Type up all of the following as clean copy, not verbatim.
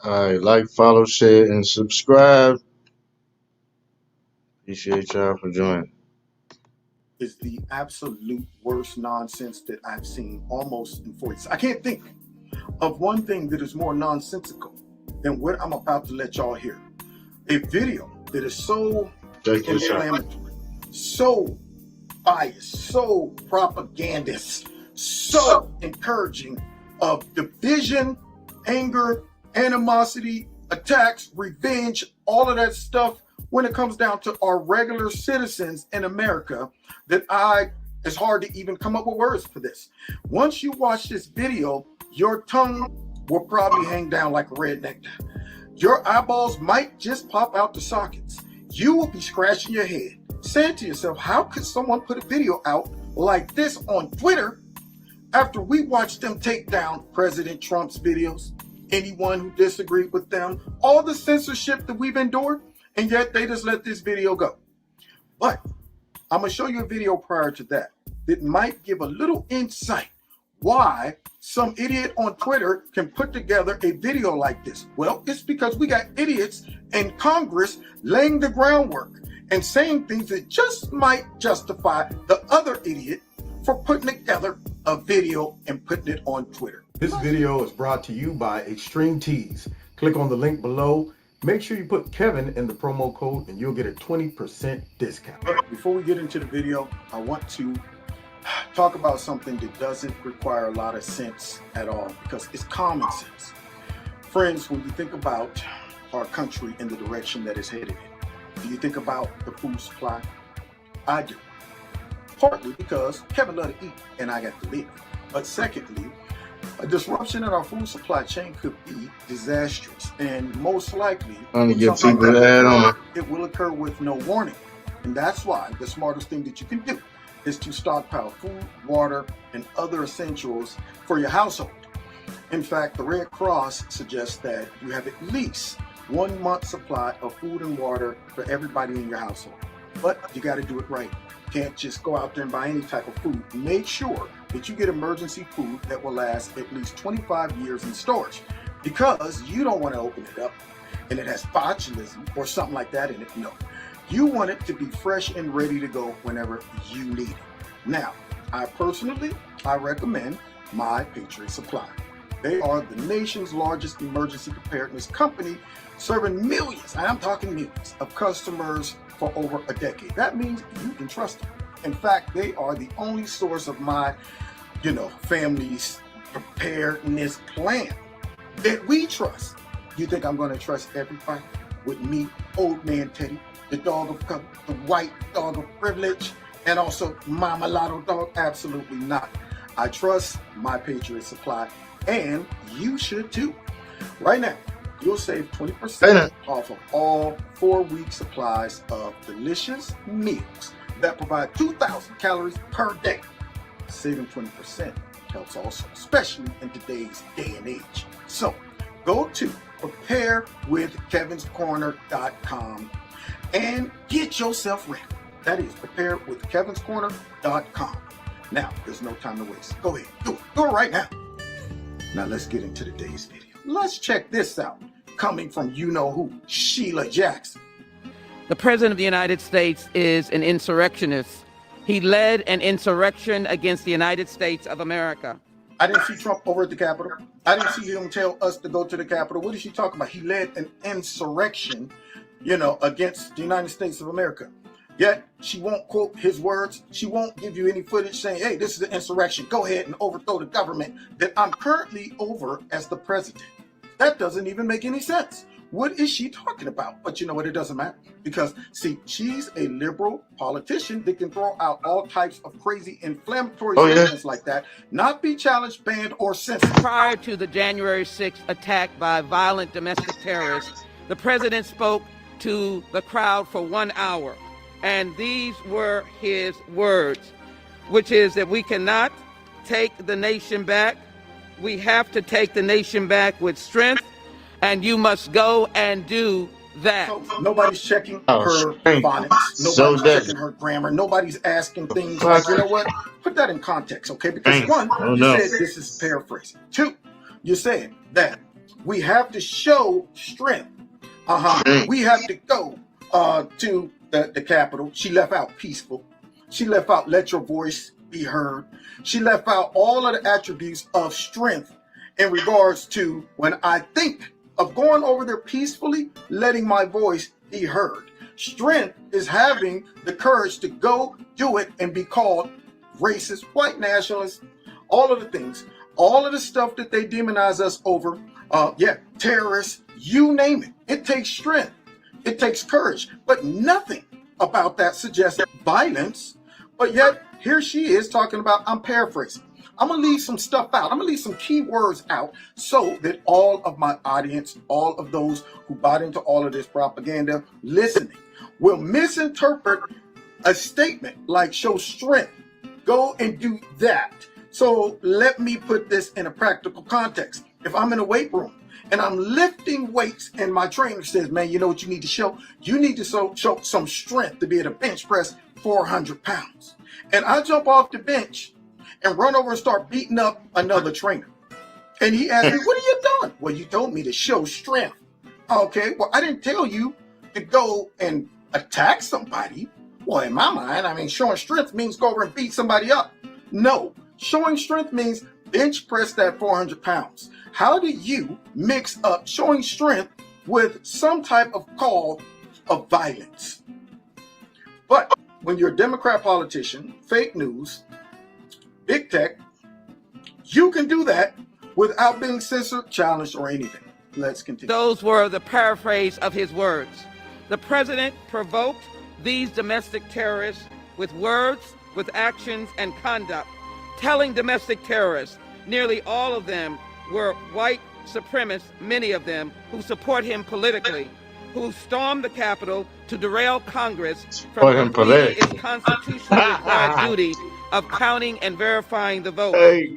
All right, like, follow, share, and subscribe. Appreciate y'all for joining. Is the absolute worst nonsense that I've seen almost in 40 years. I can't think of one thing that is more nonsensical than what I'm about to let y'all hear. A video that is so inflammatory, so biased, so propagandist, so encouraging of division, anger, animosity, attacks, revenge, all of that stuff when it comes down to our regular citizens in America, that it's hard to even come up with words for this. Once you watch this video, your tongue will probably hang down like a red nectar. Your eyeballs might just pop out the sockets. You will be scratching your head, saying to yourself, how could someone put a video out like this on Twitter after we watched them take down President Trump's videos, anyone who disagreed with them, all the censorship that we've endured, and yet they just let this video go. But I'm going to show you a video prior to that that might give a little insight why some idiot on Twitter can put together a video like this. Well, it's because we got idiots in Congress laying the groundwork and saying things that just might justify the other idiot for putting together a video and putting it on Twitter. This video is brought to you by Extreme Tees. Click on the link below. Make sure you put Kevin in the promo code and you'll get a 20% discount. Before we get into the video, I want to talk about something that doesn't require a lot of sense at all, because it's common sense. Friends, when you think about our country and the direction that it's headed in, do you think about the food supply? I do. Partly because Kevin loved to eat and I got to live. But secondly, a disruption in our food supply chain could be disastrous, and most likely it will occur with no warning. And that's why the smartest thing that you can do is to stockpile food, water, and other essentials for your household. In fact, the Red Cross suggests that you have at least 1 month's supply of food and water for everybody in your household. But you got to do it right. You can't just go out there and buy any type of food. Make sure that you get emergency food that will last at least 25 years in storage, because you don't want to open it up and it has botulism or something like that in it. No. You want it to be fresh and ready to go whenever you need it. Now, I recommend My Patriot Supply. They are the nation's largest emergency preparedness company, serving millions, and I'm talking millions, of customers for over a decade. That means you can trust them. In fact, they are the only source of my, family's preparedness plan that we trust. You think I'm going to trust everybody with me, old man Teddy, the dog of the white dog of privilege, and also my mulatto dog? Absolutely not. I trust My Patriot Supply, and you should too. Right now, you'll save 20% off of all 4-week supplies of delicious meals that provide 2,000 calories per day. Saving 20% helps also, especially in today's day and age. So go to preparewithkevinscorner.com and get yourself ready. That is preparewithkevinscorner.com. Now, there's no time to waste. Go ahead, do it right now. Now let's get into today's video. Let's check this out. Coming from you-know-who, Sheila Jackson. The President of the United States is an insurrectionist. He led an insurrection against the United States of America. I didn't see Trump over at the Capitol. I didn't see him tell us to go to the Capitol. What is she talking about? He led an insurrection, against the United States of America. Yet she won't quote his words. She won't give you any footage saying, hey, this is an insurrection. Go ahead and overthrow the government that I'm currently over as the president. That doesn't even make any sense. What is she talking about? But you know what? It doesn't matter, because, see, she's a liberal politician that can throw out all types of crazy inflammatory statements like that, not be challenged, banned, or censored. Prior to the January 6th attack by violent domestic terrorists, the president spoke to the crowd for 1 hour. And these were his words, which is that we cannot take the nation back. We have to take the nation back with strength, and you must go and do that. So nobody's checking her phonics. Nobody's checking her grammar. Nobody's asking things like, you know what? Put that in context, okay? Because one, you said this is paraphrasing. Two, you said that We have to show strength. We have to go to the Capitol. She left out peaceful. She left out let your voice be heard. She left out all of the attributes of strength in regards to when I think of going over there peacefully, letting my voice be heard. Strength is having the courage to go do it and be called racist, white nationalist, all of the things, all of the stuff that they demonize us over. Terrorists, you name it. It takes strength. It takes courage. But nothing about that suggests violence. But yet, here she is talking about, I'm paraphrasing. I'm going to leave some stuff out. I'm going to leave some key words out so that all of my audience, all of those who bought into all of this propaganda listening will misinterpret a statement like show strength. Go and do that. So let me put this in a practical context. If I'm in a weight room and I'm lifting weights and my trainer says, man, you know what you need to show? You need to show some strength to be able to bench press 400 pounds. And I jump off the bench and run over and start beating up another trainer. And he asked me, what are you doing? Well, you told me to show strength. Okay, well, I didn't tell you to go and attack somebody. Well, in my mind, I mean, showing strength means go over and beat somebody up. No, showing strength means bench press that 400 pounds. How do you mix up showing strength with some type of call of violence? But when you're a Democrat politician, fake news, big tech, you can do that without being censored, challenged, or anything. Let's continue. Those were the paraphrase of his words. The president provoked these domestic terrorists with words, with actions, and conduct, telling domestic terrorists, nearly all of them were white supremacists, many of them who support him politically, who stormed the Capitol to derail Congress from completing its constitutionally required duty of counting and verifying the vote. Hey,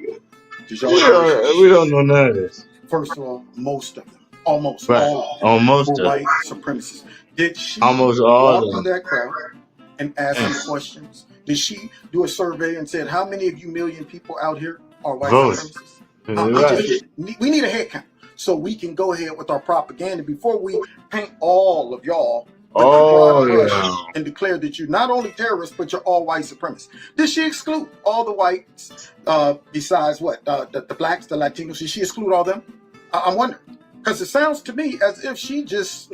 we don't know none of this. First of all, most of them, almost Right. all Almost were all. white supremacists. Did she Almost all walk of through them. that crowd and ask them questions? Did she do a survey and said, how many of you million people out here are white Vote. supremacists? Right. We need a head count so we can go ahead with our propaganda before we paint all of y'all with the broad brush yeah. and declare that you're not only terrorists, but you're all white supremacists. Did she exclude all the whites besides what? The blacks, the Latinos? Did she exclude all them? I'm wondering. Because it sounds to me as if she just,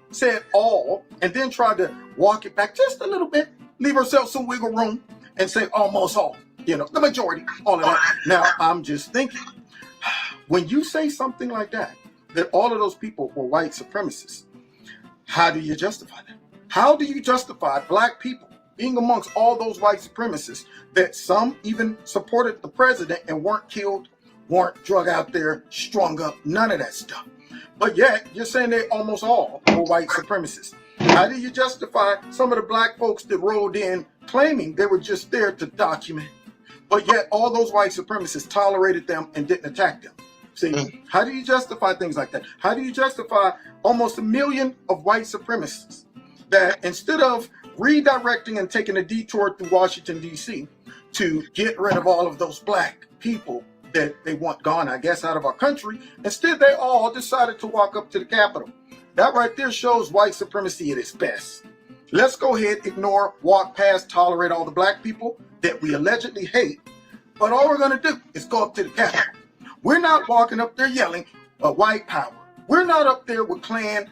said all and then tried to walk it back just a little bit, leave herself some wiggle room and say almost all, the majority, all of that. Now, I'm just thinking, when you say something like that all of those people were white supremacists, how do you justify that? How do you justify black people being amongst all those white supremacists that some even supported the president and weren't killed, weren't drug out there, strung up, none of that stuff? But yet, you're saying they almost all were white supremacists. How do you justify some of the black folks that rolled in claiming they were just there to document, but yet all those white supremacists tolerated them and didn't attack them? See, how do you justify things like that? How do you justify almost 1 million of white supremacists that instead of redirecting and taking a detour through Washington, D.C. to get rid of all of those black people that they want gone, I guess, out of our country, instead they all decided to walk up to the Capitol? That right there shows white supremacy at its best. Let's go ahead, ignore, walk past, tolerate all the black people that we allegedly hate, but all we're going to do is go up to the Capitol. We're not walking up there yelling white power. We're not up there with Klan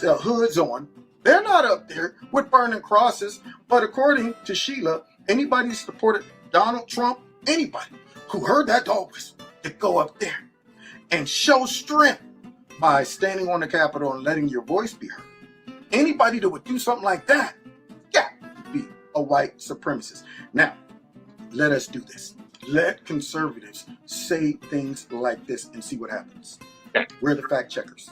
hoods on. They're not up there with burning crosses. But according to Sheila, anybody who supported Donald Trump, anybody who heard that dog whistle, to go up there and show strength by standing on the Capitol and letting your voice be heard. Anybody that would do something like that, got to be a white supremacist. Now, let us do this. Let conservatives say things like this and see what happens. We're the fact checkers.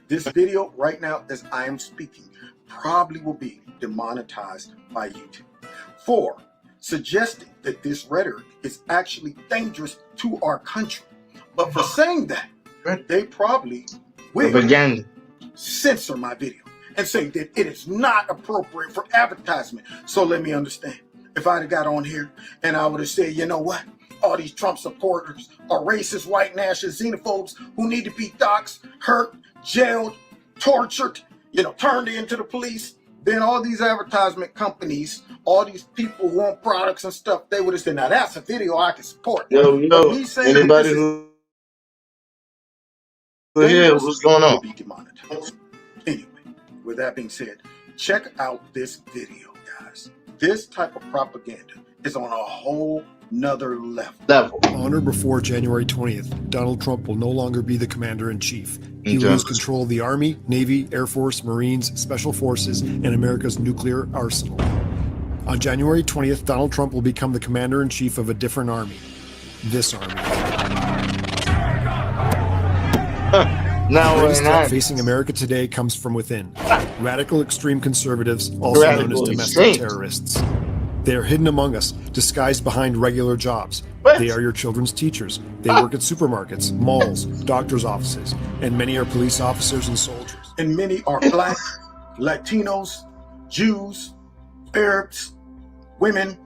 This video right now, as I am speaking, probably will be demonetized by YouTube for suggesting that this rhetoric is actually dangerous to our country. But for saying that, they probably will censor my video and say that it is not appropriate for advertisement. So let me understand. If I'd have got on here and I would have said, you know what? all these Trump supporters are racist, white nationalists, xenophobes who need to be doxxed, hurt, jailed, tortured, turned into the police. Then all these advertisement companies, all these people who want products and stuff, they would have said, now that's a video I can support. Yo, anybody who here, what's going on? Be demonetized. Anyway, with that being said, check out this video, guys. This type of propaganda is on a whole nother level. On or before January 20th, Donald Trump will no longer be the commander-in-chief. He will lose control of the Army, Navy, Air Force, Marines, Special Forces, and America's nuclear arsenal. On January 20th, Donald Trump will become the commander-in-chief of a different army. This army. Now the greatest threat facing America today comes from within. Radical extreme conservatives, also known as domestic terrorists. They are hidden among us, disguised behind regular jobs. They are your children's teachers. They work at supermarkets, malls, doctors' offices, and many are police officers and soldiers. And many are black, Latinos, Jews, Arabs, women,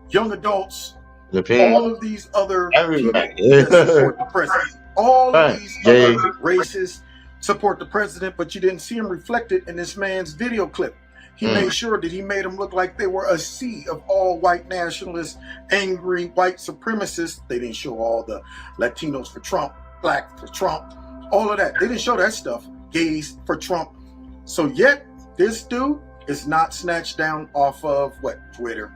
young adults, all of these other everybody that support the president. All of these other races support the president, but you didn't see him reflected in this man's video clip. He made sure that he made them look like they were a sea of all white nationalists, angry white supremacists. They didn't show all the Latinos for Trump, black for Trump, all of that. They didn't show that stuff. Gays for Trump. So yet, this dude is not snatched down off of Twitter,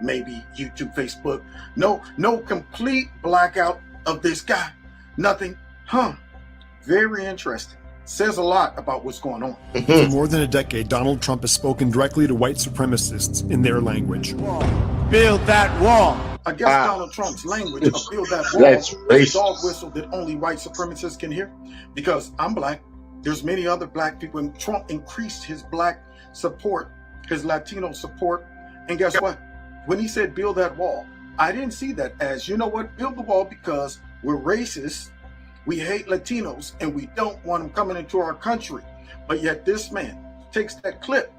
maybe YouTube, Facebook. No complete blackout of this guy. Nothing. Very interesting. Says a lot about what's going on. For more than a decade, Donald Trump has spoken directly to white supremacists in their language. Build that wall. I guess Donald Trump's language of build that wall is a dog whistle that only white supremacists can hear. Because I'm black. There's many other black people. And Trump increased his black support, his Latino support. And guess what? When he said build that wall, I didn't see that as, build the wall because we're racist. We hate Latinos and we don't want them coming into our country. But yet this man takes that clip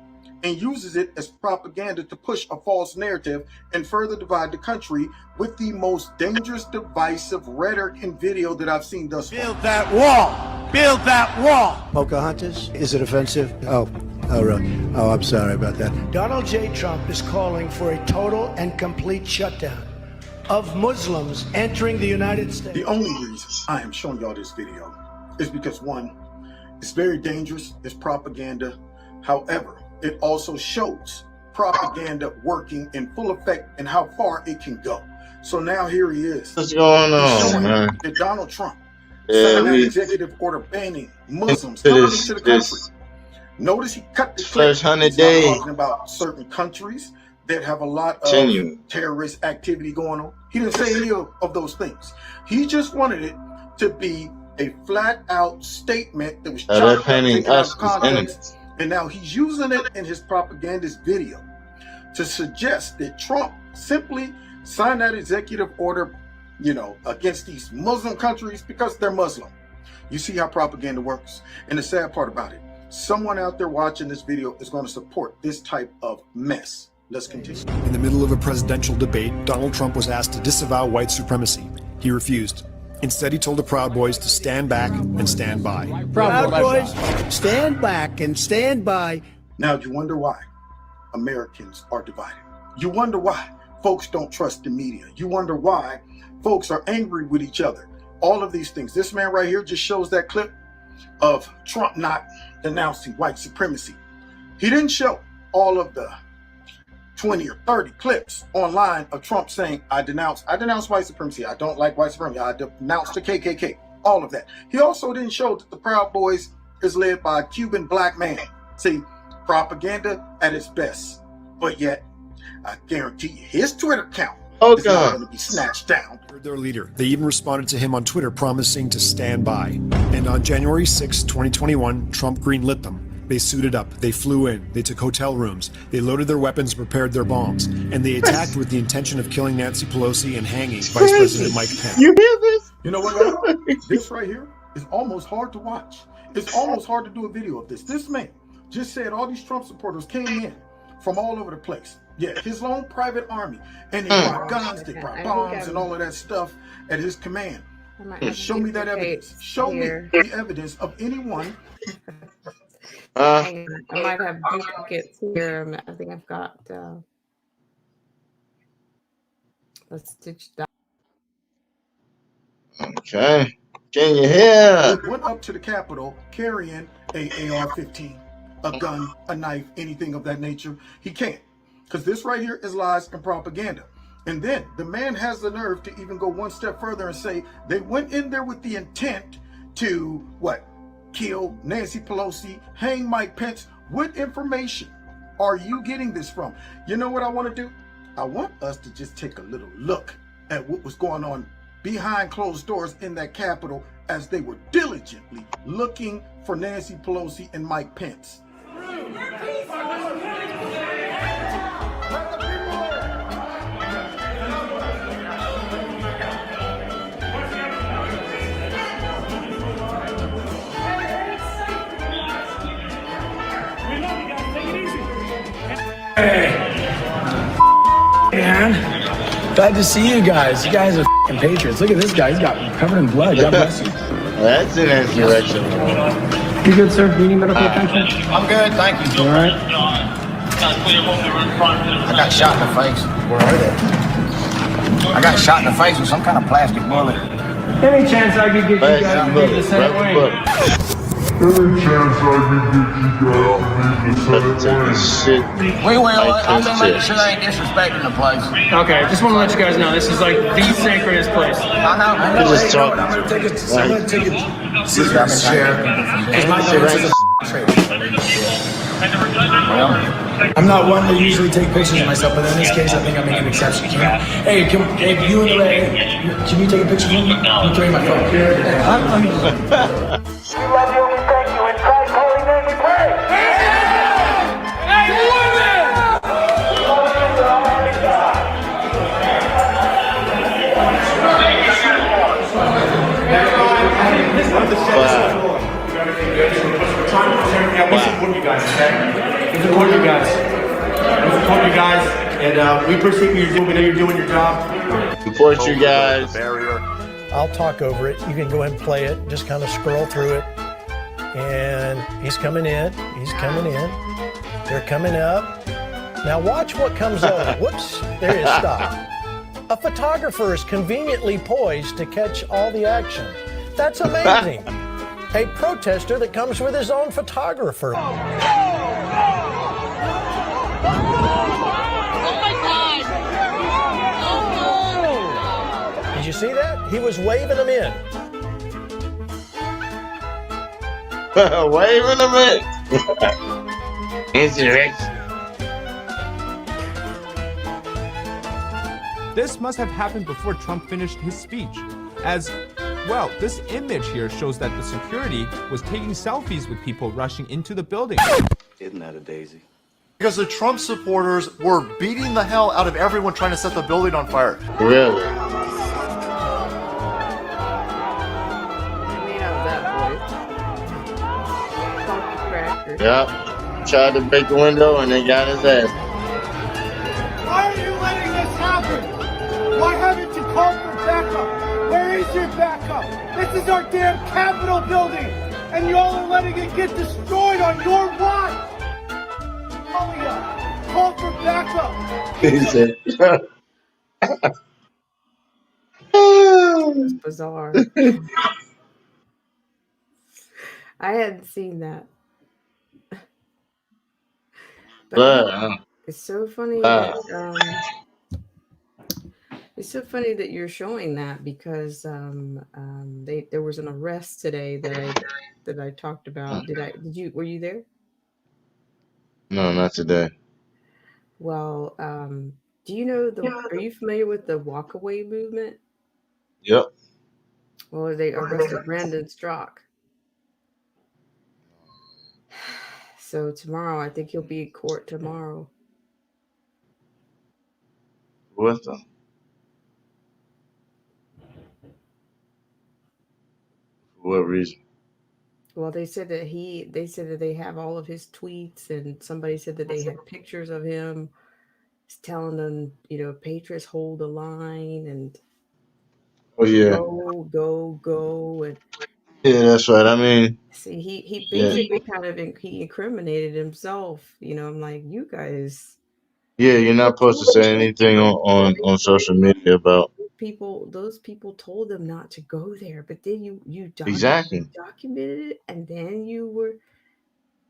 and uses it as propaganda to push a false narrative and further divide the country with the most dangerous, divisive rhetoric and video that I've seen thus far. Build that wall. Build that wall. Pocahontas? Is it offensive? Oh, really? Oh, I'm sorry about that. Donald J. Trump is calling for a total and complete shutdown of Muslims entering the United States. The only reason I am showing y'all this video is because, one, it's very dangerous, it's propaganda. However, it also shows propaganda working in full effect and how far it can go. So now here he is. What's going on, man? That Donald Trump signed an executive order banning Muslims coming into the country. Notice he cut the clip. First 100 days. Talking about certain countries that have a lot of terrorist activity going on. He didn't say any of those things. He just wanted it to be a flat out statement that was chopped up, taken out of context. And now he's using it in his propagandist video to suggest that Trump simply signed that executive order, against these Muslim countries because they're Muslim. You see how propaganda works. And the sad part about it, someone out there watching this video is going to support this type of mess. Let's continue. In the middle of a presidential debate, Donald Trump was asked to disavow white supremacy. He refused. Instead, he told the Proud Boys to stand back and stand by. Proud Boys, stand back and stand by. Now, you wonder why Americans are divided. You wonder why folks don't trust the media. You wonder why folks are angry with each other. All of these things. This man right here just shows that clip of Trump not denouncing white supremacy. He didn't show all of the 20 or 30 clips online of Trump saying, I denounce white supremacy. I don't like white supremacy. I denounce the KKK. All of that. He also didn't show that the Proud Boys is led by a Cuban black man. See, propaganda at its best. But yet, I guarantee you, his Twitter account is not going to be snatched down. Their leader. They even responded to him on Twitter promising to stand by. And on January 6, 2021, Trump greenlit them. They suited up, they flew in, they took hotel rooms, they loaded their weapons, prepared their bombs, and they attacked with the intention of killing Nancy Pelosi and hanging Vice President Mike Pence. You hear this? You know what? This right here is almost hard to watch. It's almost hard to do a video of this. This man just said all these Trump supporters came in from all over the place. Yeah, his own private army. And they brought guns, they brought bombs, and all of that stuff at his command. Show me that evidence. Show me the evidence of anyone. Hang on. I might have duplicates here. I think I've got. Let's stitch that. Okay. Can you hear? Went up to the Capitol carrying a AR-15, a gun, a knife, anything of that nature. He can't, because this right here is lies and propaganda. And then the man has the nerve to even go one step further and say they went in there with the intent to what? Kill Nancy Pelosi, hang Mike Pence. What information are you getting this from? You know what I want to do? I want us to just take a little look at what was going on behind closed doors in that Capitol as they were diligently looking for Nancy Pelosi and Mike Pence. Hey, man. Glad to see you guys. You guys are patriots. Look at this guy. He's got covered in blood. God bless you. That's an insurrection. You good, sir? Do you need medical attention? I'm good, thank you. All right. I got shot in the face. Where are they? I got shot in the face with some kind of plastic bullet. Any chance I could get you guys to leave the Senate wing? Any chance I can get you guys to leave the Senate wing? We will. I'm just making sure they ain't disrespecting the place. Okay, just want to let you guys know this is like the sacredest place. I know. Just talk. I'm gonna take a sit down and share. Because my place is I'm not one to usually take pictures of myself, but in this case, I think I'm making an exception. Hey, you and Ray, can you take a picture of me? I'm carrying my phone. We love you, we thank you. In Christ's holy name we pray. Hey, women! We support you guys, okay? We support you guys. We support you guys, and we appreciate you doing. We know you're doing your job. Support you guys. I'll talk over it. You can go ahead and play it. Just kind of scroll through it. And he's coming in. He's coming in. They're coming up. Now watch what comes over. Whoops. There it is. Stop. A photographer is conveniently poised to catch all the action. That's amazing. A protester that comes with his own photographer. Did you see that? He was waving them in. Waving them in. Insurrection. This must have happened before Trump finished his speech, as well, this image here shows that the security was taking selfies with people rushing into the building. Isn't that a daisy? Because the Trump supporters were beating the hell out of everyone trying to set the building on fire. Really? Yep. Tried to break the window and they got his ass. Why are you letting this happen? Why haven't you called for backup? Where is your backup? This is our damn Capitol building, and y'all are letting it get destroyed on your watch. Call for backup. He said. That's bizarre. I hadn't seen that. But it's so funny that it's so funny that you're showing that because there was an arrest today that I talked about. Were you there? No, not today. Well, do you know are you familiar with the walkaway movement? Yep. Well, they arrested Brandon Straka. So tomorrow, I think he'll be in court tomorrow. With them. For what reason? Well, they said that they have all of his tweets, and somebody said that they had pictures of him He's telling them, Patriots hold the line and go, and Yeah, that's right. I mean, see, he yeah, basically kind of he incriminated himself. I'm like, you guys, yeah. You're not supposed to say anything on social media about those people told them not to go there, but then you exactly. documented it, and then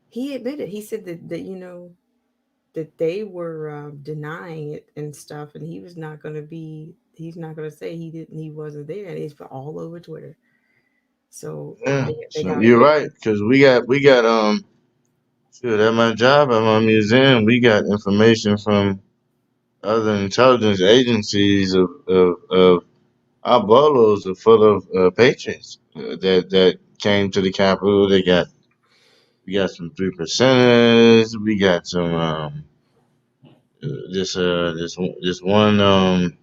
he admitted, he said that that they were denying it and stuff, and he's not going to say he wasn't there, and it's all over Twitter. So Yeah, they so got you're right because we got shoot, at my job at my museum we got information from other intelligence agencies of our bolos are full of patriots that came to the Capitol. We got some 3%ers. We got some this one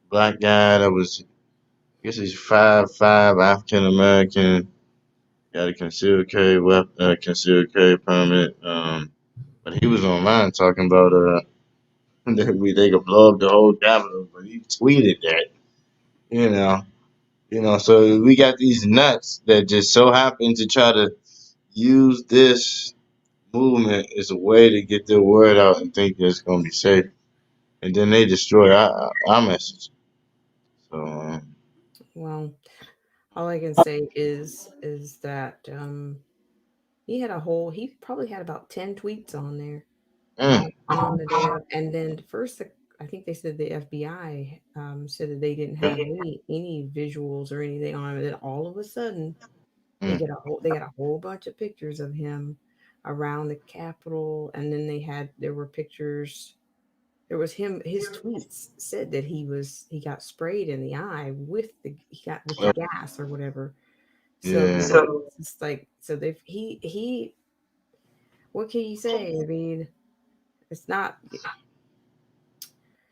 black guy that was, I guess he's 5'5", African American, got a concealed carry permit. But he was online talking about they could blow up the whole Capitol, but he tweeted that, you know, So we got these nuts that just so happen to try to use this movement as a way to get their word out and think that it's gonna be safe, and then they destroy our message. So well, all I can say is that he probably had about 10 tweets on there on the day of, and then first I think they said the FBI said that they didn't have any visuals or anything on him, and then all of a sudden they got a whole bunch of pictures of him around the Capitol, and then there were pictures. There was his tweets said that he got sprayed in the eye with the gas or whatever. So it's like, he what can you say? I mean, it's not.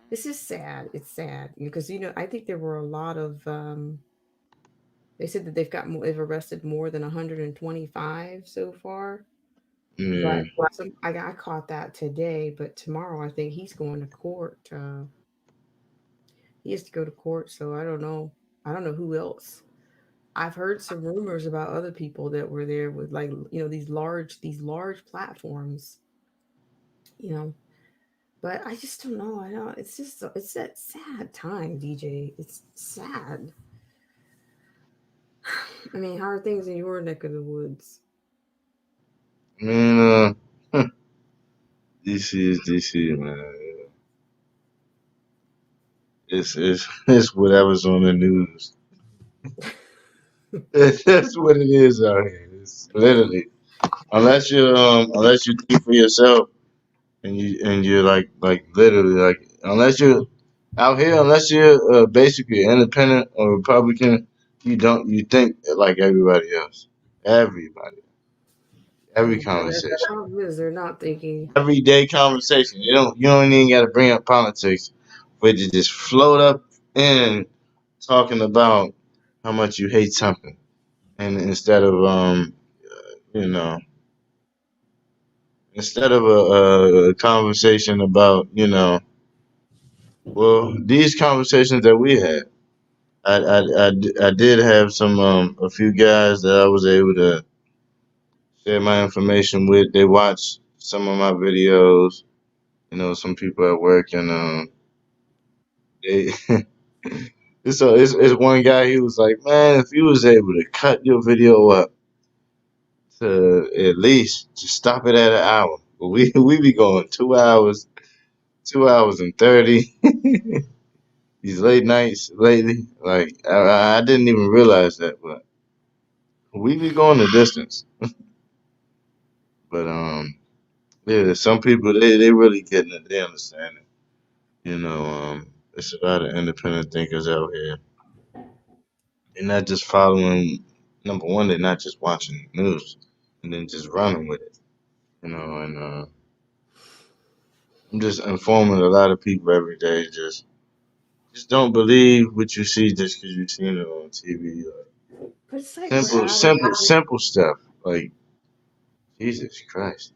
This is sad. It's sad because I think there were a lot of. They said that they've arrested more than 125 so far. But I caught that today. But tomorrow I think he's going to court. He has to go to court. So I don't know. I don't know who else. I've heard some rumors about other people that were there with these large platforms. But I just don't know. I know it's that sad time, DJ. It's sad. I mean, how are things in your neck of the woods? I mean, DC is DC, man. It's whatever's on the news. That's what it is out here. It's literally, unless you think for yourself and you're like literally like, unless you're out here, unless you're basically independent or Republican, you think like everybody else. Every conversation. The problem is they're not thinking. Everyday conversation. You don't even got to bring up politics, but you just float up in talking about how much you hate something, and instead of a conversation about these conversations that we had. I did have some a few guys that I was able to share my information with. They watched some of my videos. Some people at work, and they it's one guy. He was like, "Man, if you was able to cut your video up to at least just stop it at an hour, but we be going 2 hours, 2 hours and 30." These late nights lately, like I didn't even realize that, but we be going the distance. But yeah, some people they really getting it. They understand it. It's a lot of independent thinkers out here. They're not just following. Number one, they're not just watching the news and then just running with it. And I'm just informing a lot of people every day. Just don't believe what you see just because you've seen it on TV. But it's like Simple stuff. Like, Jesus Christ.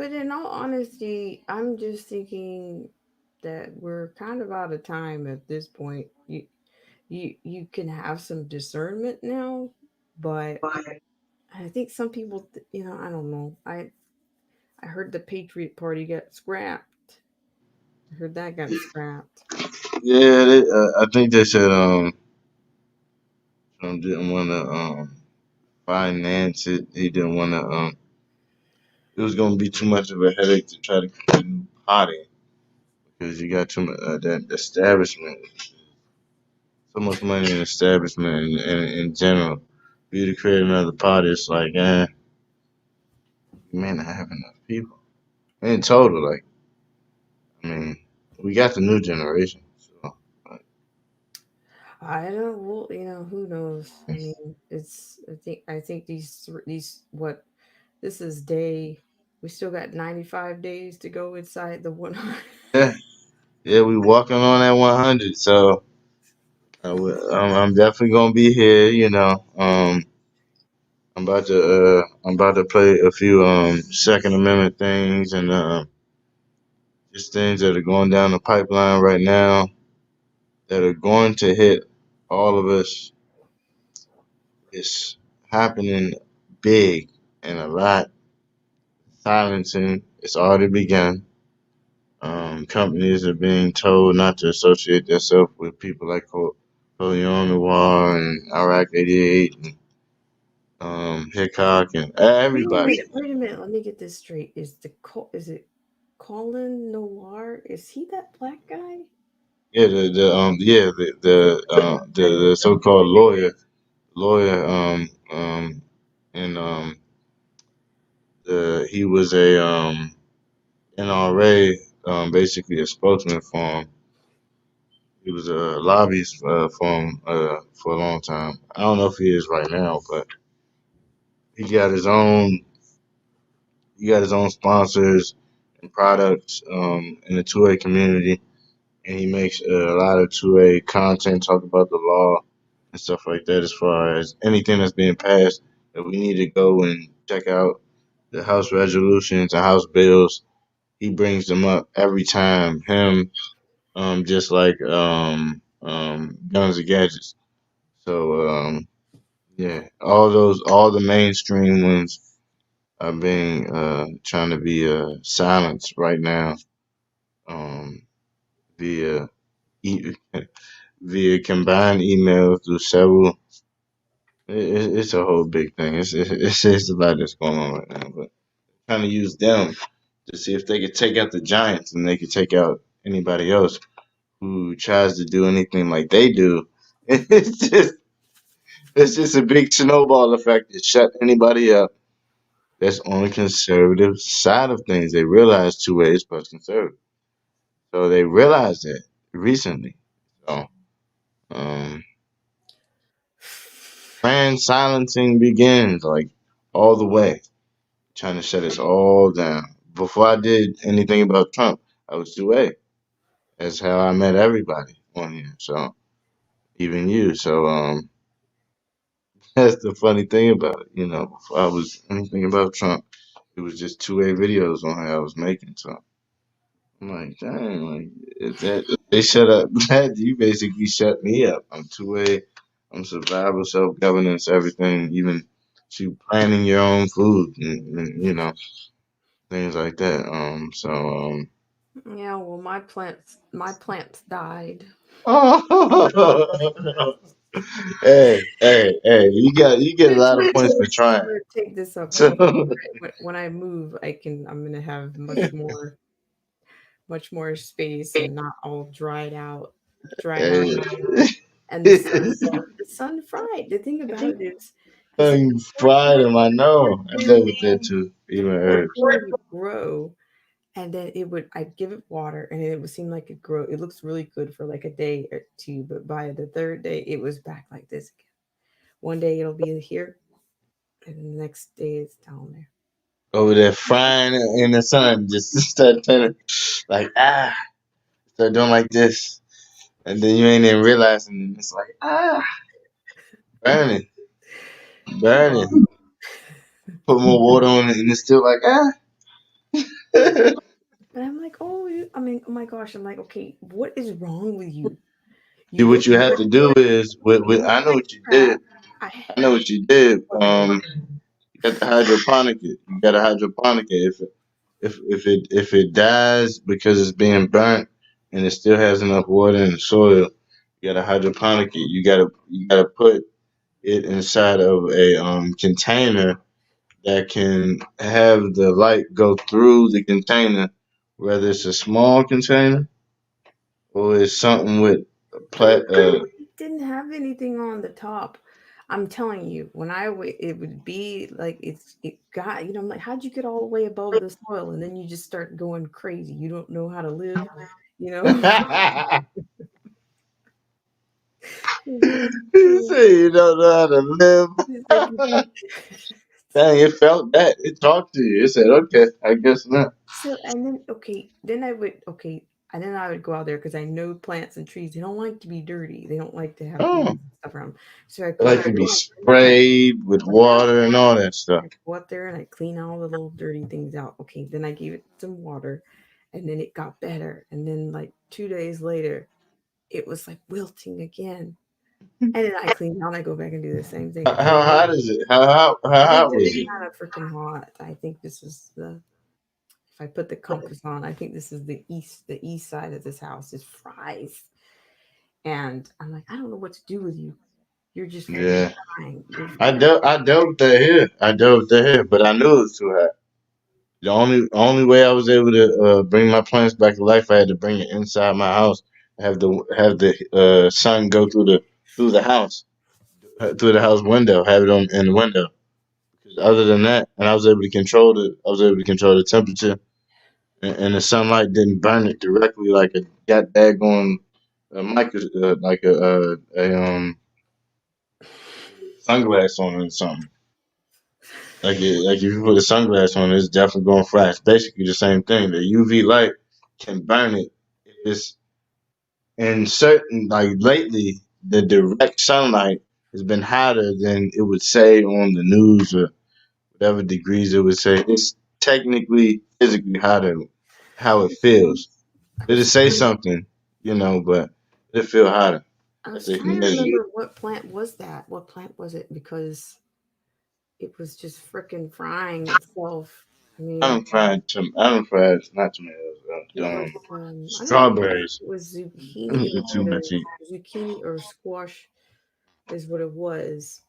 But in all honesty, I'm just thinking that we're kind of out of time at this point. You can have some discernment now, but I think some people, I don't know. I heard the Patriot Party got scrapped. I heard that got scrapped. Yeah, I think they said Trump didn't want to finance it. He didn't want to it was going to be too much of a headache to try to create a new party because you got too much that establishment. So much money in establishment in general. For you to create another party, it's like, you may not have enough people. In total, like, I mean, we got the new generation. So, I don't. Well, who knows? I mean, I think these what this is day. We still got 95 days to go inside the 100. yeah, we walking on that 100. So I'm definitely gonna be here. I'm about to play a few Second Amendment things and just things that are going down the pipeline right now that are going to hit all of us. It's happening big and a lot. Silencing, it's already begun. Companies are being told not to associate themselves with people like Coleon Noir and Iraq 88 and Hickok and everybody. Wait a minute. Let me get this straight. Is it Colin Noir? Is he that black guy? Yeah, the so-called lawyer, and he was a NRA, basically a spokesman for him. He was a lobbyist for him for a long time. I don't know if he is right now, but he got his own sponsors and products in the 2A community, and he makes a lot of 2A content, talk about the law and stuff like that. As far as anything that's being passed, that we need to go and check out the House resolutions and House bills. He brings them up every time. Him, just like Guns and Gadgets. So yeah, all the mainstream ones are being trying to be silenced right now, via via combined emails through several. It's a whole big thing. It's a lot that's going on right now, but trying to use them to see if they could take out the giants and they could take out anybody else who tries to do anything like they do. It's just a big snowball effect to shut anybody up that's on the conservative side of things. They realize 2A is plus conservative. So they realized that recently. So grand silencing begins, like, all the way. Trying to shut us all down. Before I did anything about Trump, I was 2A. That's how I met everybody on here. So even you. So that's the funny thing about it. Before I was anything about Trump, it was just 2A videos on how I was making. So I'm like, dang, like, if they shut up that, you basically shut me up. I'm 2A, I'm survival, self-governance, everything, even to planning your own food and things like that. Yeah, well, my plants died. Hey, you get a lot of points for trying. Take this up. When I move, I'm gonna have much more space and not all dried out. And the sun fried. The thing about it is, sun fried him. I know. I dealt with that too. Even herbs. It would grow, and then I'd give it water, and it would seem like it grow. It looks really good for like a day or two, but by the third day, it was back like this again. One day it'll be here, and the next day it's down there. Over there frying in the sun, just start turning like start doing like this, and then you ain't even realizing it's like burning. Put more water on it, and it's still like But I'm like, oh, oh my gosh. I'm like, okay, what is wrong with you? See, what you have to do is, I know what you did. I know what you did. You got to hydroponic it. You got to hydroponic it. If it dies because it's being burnt and it still has enough water in the soil, you got to hydroponic it. You gotta put it inside of a container that can have the light go through the container, whether it's a small container or it's something with It didn't have anything on the top. I'm telling you, it would be like it got, I'm like, how'd you get all the way above the soil? And then you just start going crazy. You don't know how to live, You say you don't know how to live. Dang, it felt that. It talked to you. It said, okay, I guess not. So, and then I would go out there because I know plants and trees, they don't like to be dirty. They don't like to have stuff around. So I like to be sprayed with water and all that stuff. I go up there and I clean all the little dirty things out. Okay, then I gave it some water and then it got better. And then like 2 days later, it was like wilting again. And then I clean out and I go back and do the same thing. How hot is it? How hot was it? Kind of freaking hot. I think this is if I put the compass on, I think this is the east side of this house is fries. And I'm like, I don't know what to do with you. You're just frying. I dove that here, but I knew it was too hot. The only way I was able to bring my plants back to life, I had to bring it inside my house. Have the sun go through the house, through the house window. Have it in the window. Because other than that, and I was able to control the temperature, and the sunlight didn't burn it directly like a daggone like a sunglass on it or something. Like if you put a sunglass on, it's definitely going to fry. It's basically the same thing. The UV light can burn it. If it's in certain, like lately, the direct sunlight has been hotter than it would say on the news or whatever degrees it would say. It's technically physically hotter how it feels. It'll say something, but it'll feel hotter. I was trying to remember what plant was that. What plant was it? Because it was just freaking frying itself. I mean, I don't fry not tomatoes. Strawberries. It was zucchini or squash is what it was.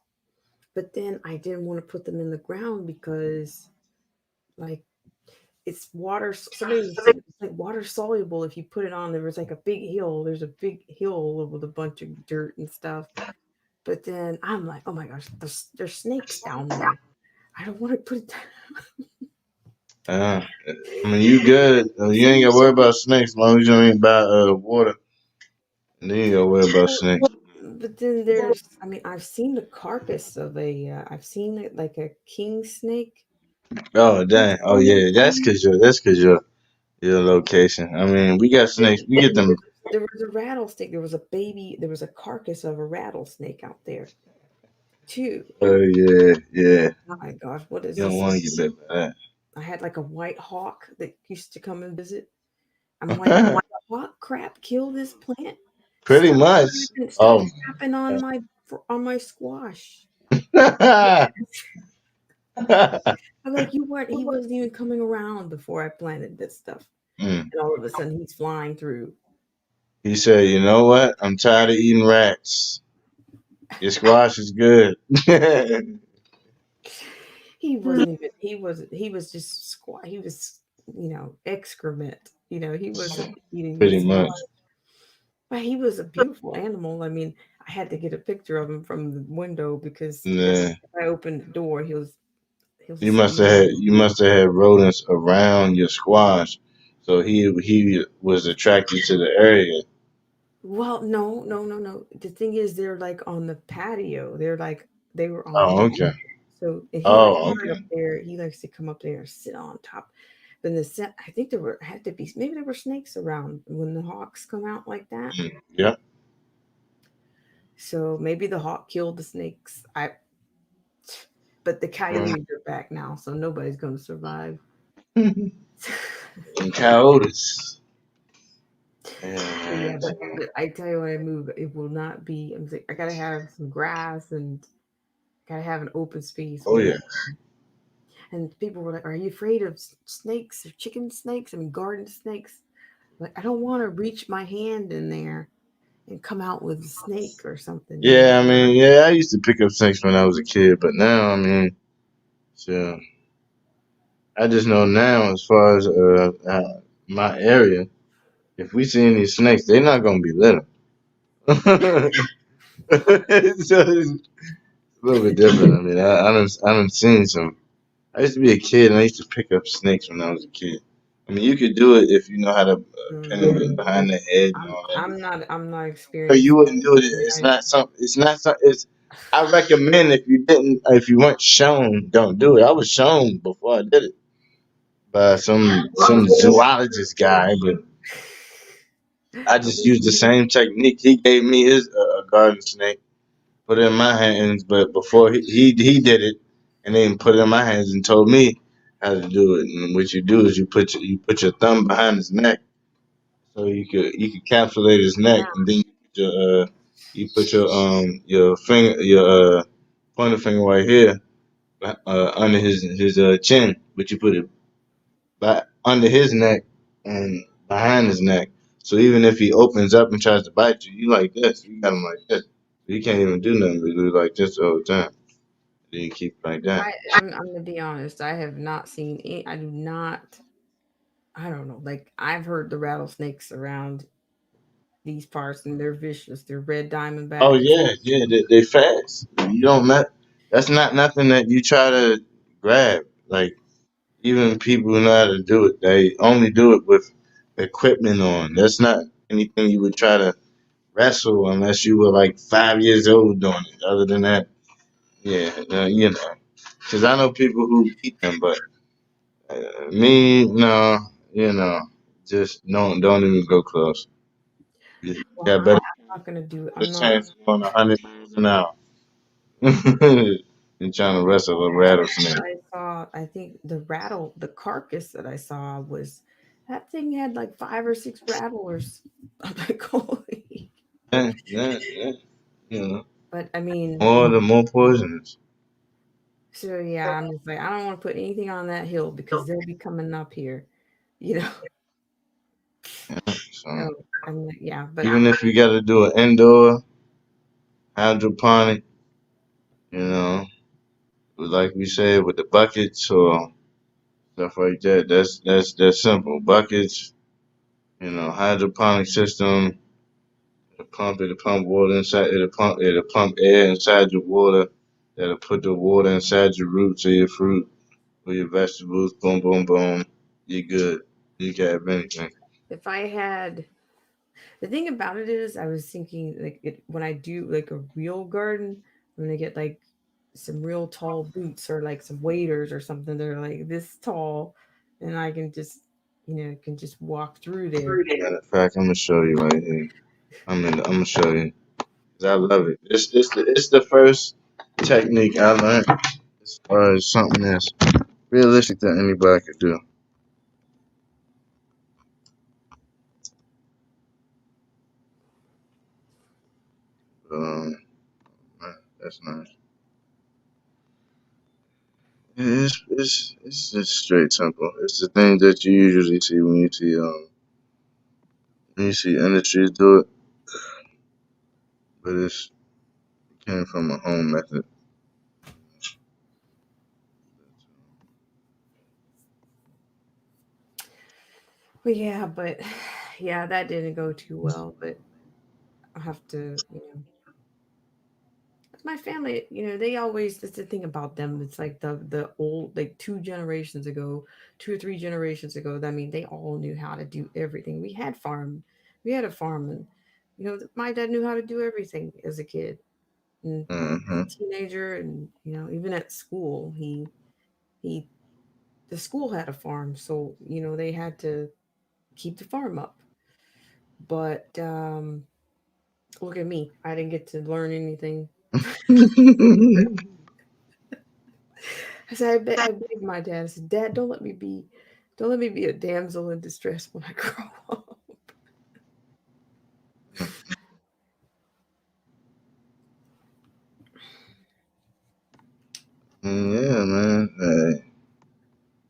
But then I didn't want to put them in the ground because, like, it's water. Somebody said it's like water soluble. If you put it on, there's like a big hill. There's a big hill with a bunch of dirt and stuff. But then I'm like, oh my gosh, there's snakes down there. I don't want to put it down. I mean, you good. You ain't got to worry about snakes as long as you ain't buy water. And then you got to worry about snakes. But then I've seen the carcass of I've seen it like a king snake. Oh dang! Oh yeah, that's cause your location. I mean, we got snakes. We get them. There was a rattlesnake. There was a carcass of a rattlesnake out there, too. Oh yeah. Oh my gosh, what is you this? You don't want to get bit by that. I had like a white hawk that used to come and visit. I'm like, did the hawk crap kill this plant? Pretty much. Stop tapping on my squash. I'm like, he wasn't even coming around before I planted this stuff. And all of a sudden he's flying through. He said, you know what? I'm tired of eating rats. Your squash is good. He wasn't even, he was just squash. He was, excrement. He wasn't eating. Pretty much. But he was a beautiful animal. I mean, I had to get a picture of him from the window because if I opened the door, he was you must have had rodents around your squash, so he was attracted to the area. Well, no. The thing is, they're like on the patio. They were on. Oh, okay. So if up there, he likes to come up there and sit on top. But I think there were snakes around when the hawks come out like that. Yeah. So maybe the hawk killed the snakes. But the coyotes are back now, so nobody's going to survive. And coyotes. Yeah, but I tell you, when I move, it will not be. I'm like, I gotta have some grass and gotta have an open space. Oh yeah. And people were like, "Are you afraid of snakes or chicken snakes? I mean, garden snakes?" Like, I don't want to reach my hand in there and come out with a snake or something. Yeah, I mean, yeah, I used to pick up snakes when I was a kid, but now, I mean, so I just know now, as far as my area, if we see any snakes, they're not gonna be little. So it's a little bit different. I mean, I done seen some. I used to be a kid, and I used to pick up snakes when I was a kid. I mean, you could do it if you know how to pin them behind the head and all that. I'm not So experienced. you wouldn't do it. It's not something. It's not something. It's. I recommend if you weren't shown, don't do it. I was shown before I did it by some zoologist guy, but I just used the same technique. He gave me his garden snake, put it in my hands, but before he did it, and then put it in my hands and told me how to do it. And what you do is you put your thumb behind his neck, so you could capsulate his neck, and then you put your finger pointer finger right here under his chin, but you put it back under his neck and behind his neck. So even if he opens up and tries to bite you, you like this. You got him like this. You can't even do nothing but do like this the whole time. Then you keep like that. I'm gonna be honest. I have not seen any. I do not. I don't know. Like, I've heard the rattlesnakes around these parts, and they're vicious. They're red diamondbacks. Oh yeah, they fast. You don't that's not nothing that you try to grab. Like, even people who know how to do it, they only do it with equipment on. That's not anything you would try to wrestle unless you were like 5 years old doing it. Other than that, yeah, you know. Because I know people who eat them, but me, no, you know, just don't even go close. You got better. I'm not gonna do it. The chance on 100 miles an hour and trying to wrestle a rattlesnake. I think the carcass that I saw was, that thing had like 5 or 6 rattlers. I'm like, holy. Yeah. You know. But I mean, more poisonous. So yeah, I'm just like, I don't want to put anything on that hill because they'll be coming up here, you know. So, I'm like, yeah, but even if you got to do an indoor hydroponic, you know, like we said with the buckets or stuff like that, that's simple. Buckets, you know, hydroponic system. It'll pump water inside. It'll pump air inside your water. That'll put the water inside your roots of your fruit or your vegetables. Boom, boom, boom. You're good. You can have anything. If I had, the thing about it is, I was thinking like when I do like a real garden, I'm gonna get like some real tall boots or like some waders or something that are like this tall, and I can just walk through there. Matter of fact, I'm gonna show you right here. I'm gonna show you. 'Cause I love it. It's the first technique I learned as far as something that's realistic that anybody could do. That's nice. It's just straight simple. It's the thing that you usually see when you see industries do it, but it came from a home method. Well, yeah, but yeah, that didn't go too well. But I have to, my family, they always, that's the thing about them. It's like the old, like 2 generations ago, 2 or 3 generations ago. I mean, they all knew how to do everything. We had a farm, and my dad knew how to do everything as a kid, and a teenager, and even at school, the school had a farm, so they had to keep the farm up. But look at me, I didn't get to learn anything. I said, I begged my dad. I said, Dad, don't let me be Don't let me be a damsel in distress when I grow up. Yeah, man. Hey,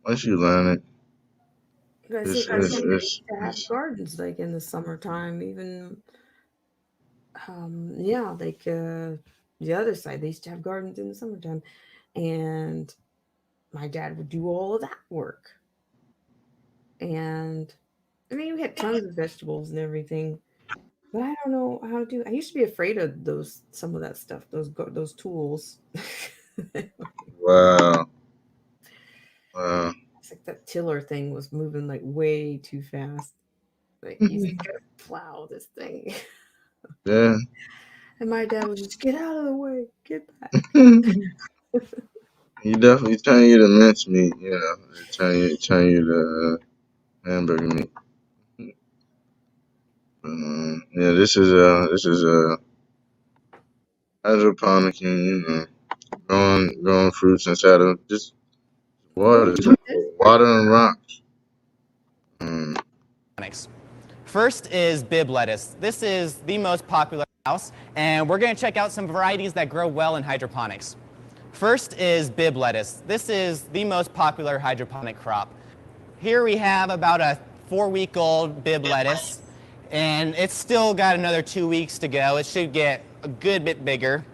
once you learn it, I it's, think they it's, used it's, to have it's gardens like in the summertime, even yeah, like the other side, they used to have gardens in the summertime, and my dad would do all of that work. And I mean, we had tons of vegetables and everything, but I don't know how to do. I used to be afraid of some of that stuff, those tools. wow. Wow. It's like that tiller thing was moving like way too fast. Like he's gonna plow this thing. Yeah. And my dad was just, get out of the way, get back. He definitely turn you to mincemeat, you know. They turn you to hamburger meat. Yeah, this is hydroponic, and you know, growing fruits inside of just water, water and rocks. First is Bibb lettuce. This is the most popular house, and we're going to check out some varieties that grow well in hydroponics. First is Bibb lettuce. This is the most popular hydroponic crop. Here we have about a 4-week-old Bibb lettuce, and it's still got another 2 weeks to go. It should get a good bit bigger,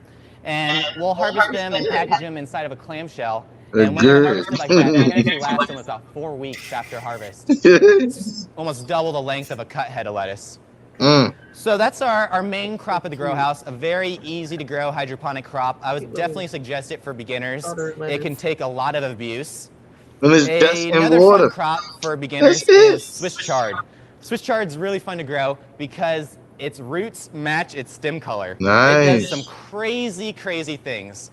and we'll harvest them and package them inside of a clamshell. And when they're harvested like that, they can actually last them about 4 weeks after harvest. It's almost double the length of a cut head of lettuce. So that's our main crop of the grow house, a very easy to grow hydroponic crop. I would definitely suggest it for beginners. It can take a lot of abuse. Another fun crop for beginners is Swiss chard. Swiss chard is really fun to grow because its roots match its stem color. Nice. It does some crazy, crazy things.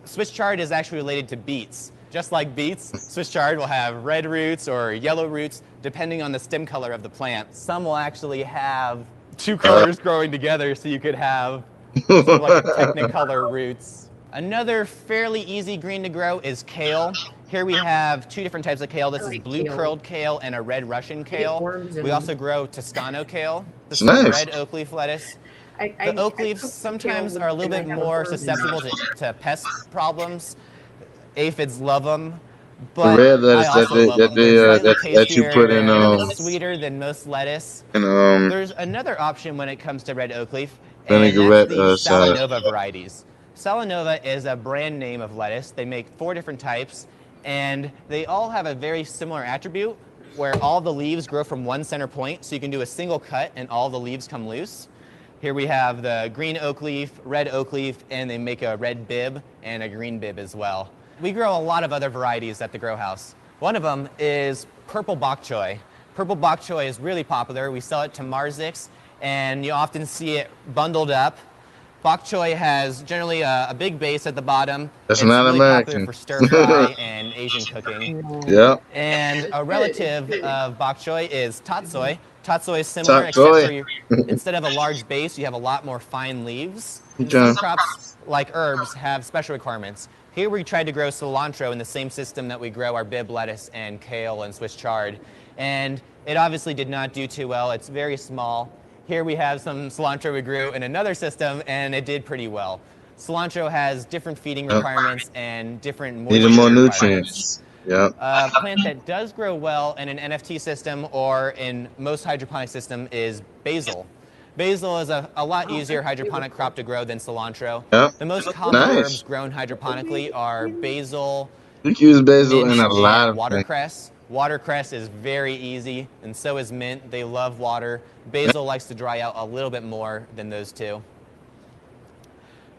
Swiss chard is actually related to beets. Just like beets, Swiss chard will have red roots or yellow roots depending on the stem color of the plant. Some will actually have two colors growing together, so you could have sort of like a technicolor roots. Another fairly easy green to grow is kale. Here we have two different types of kale. This is blue curled kale and a red Russian kale. We also grow Toscano kale. This is red oak leaf lettuce. The oak leaves sometimes are a little bit more susceptible to pest problems. Aphids love them, but the red lettuce that you put in sweeter than most lettuce. And there's another option when it comes to red oak leaf, vinaigrette and that's the Salanova varieties. Salanova is a brand name of lettuce. They make 4 different types, and they all have a very similar attribute where all the leaves grow from one center point, so you can do a single cut and all the leaves come loose. Here we have the green oak leaf, red oak leaf, and they make a red Bibb and a green Bibb as well. We grow a lot of other varieties at the grow house. One of them is purple bok choy. Purple bok choy is really popular. We sell it to Marziks, and you often see it bundled up. Bok choy has generally a big base at the bottom. That's it's not really American. Popular for stir fry and Asian cooking. Yeah. And a relative of bok choy is tatsoi. Tatsoi is similar, except for instead of a large base, you have a lot more fine leaves. Some crops, like herbs, have special requirements. Here we tried to grow cilantro in the same system that we grow our Bibb lettuce and kale and Swiss chard. And it obviously did not do too well. It's very small. Here we have some cilantro we grew in another system, and it did pretty well. Cilantro has different feeding requirements and different moisture more nutrients. Yeah. A plant that does grow well in an NFT system or in most hydroponic system is basil. Basil is a lot easier hydroponic crop to grow than cilantro. Yeah. The most common herbs grown hydroponically are basil, you can use basil mint, in a lot of watercress. Watercress is very easy, and so is mint. They love water. Basil likes to dry out a little bit more than those two.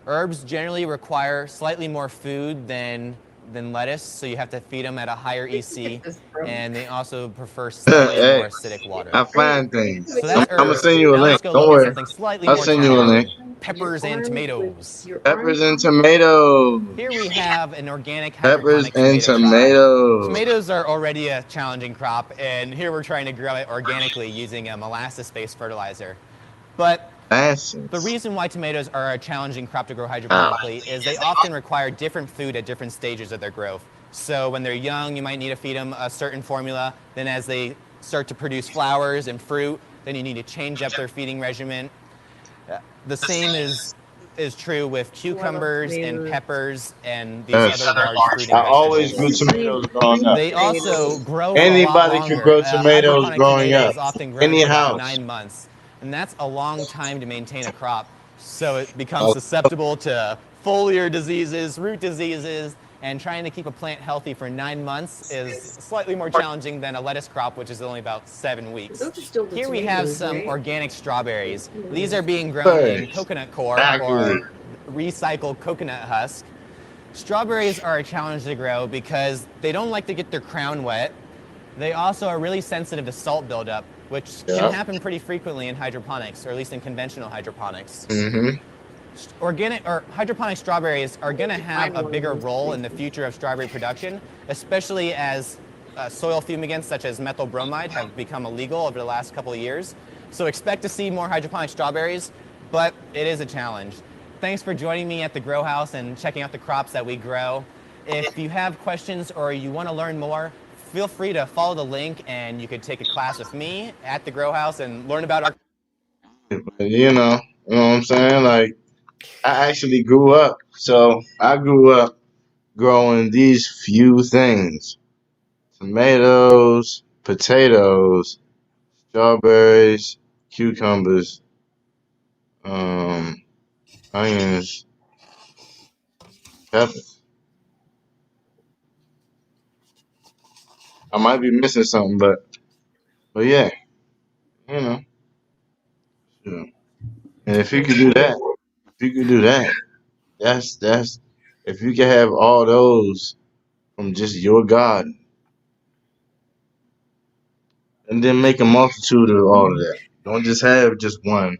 Herbs generally require slightly more food than lettuce, so you have to feed them at a higher EC, and they also prefer slightly more acidic water. I find things. So that's I'm gonna herbs. send you a Now link. let's go Don't look at worry. something slightly I'll more send you a link. Peppers and tomatoes. Peppers and tomatoes. Here we have an organic Peppers hydroponic and tomato tomatoes. crop. Tomatoes are already a challenging crop, and here we're trying to grow it organically using a molasses-based fertilizer. But the reason why tomatoes are a challenging crop to grow hydroponically is they often require different food at different stages of their growth. So when they're young, you might need to feed them a certain formula. Then as they start to produce flowers and fruit, then you need to change up their feeding regimen. The same is true with cucumbers and peppers and these other large fruiting I always vegetables. grew tomatoes growing up. They also grow a lot Anybody longer. could grow tomatoes Hydroponic growing up. tomatoes often grow Any for about house. 9 months, and that's a long time to maintain a crop. So it becomes susceptible to foliar diseases, root diseases, and trying to keep a plant healthy for 9 months is slightly more challenging than a lettuce crop, which is only about 7 weeks. Those are still the Here we have tomatoes, some right? organic strawberries. These are being grown in coconut core or recycled coconut husk. Strawberries are a challenge to grow because they don't like to get their crown wet. They also are really sensitive to salt buildup, which can happen pretty frequently in hydroponics, or at least in conventional hydroponics. Organic or hydroponic strawberries are going to have a bigger role in the future of strawberry production, especially as soil fumigants such as methyl bromide have become illegal over the last couple of years. So expect to see more hydroponic strawberries, but it is a challenge. Thanks for joining me at the Grow House and checking out the crops that we grow. If you have questions or you want to learn more, feel free to follow the link and you could take a class with me at the Grow House and learn about our... You know what I'm saying? Like, I actually grew up. So I grew up growing these few things: tomatoes, potatoes, strawberries, cucumbers, onions, peppers. I might be missing something, but yeah, you know. Yeah. And if you could do that, that's if you can have all those from just your garden, and then make a multitude of all of that. Don't just have just one,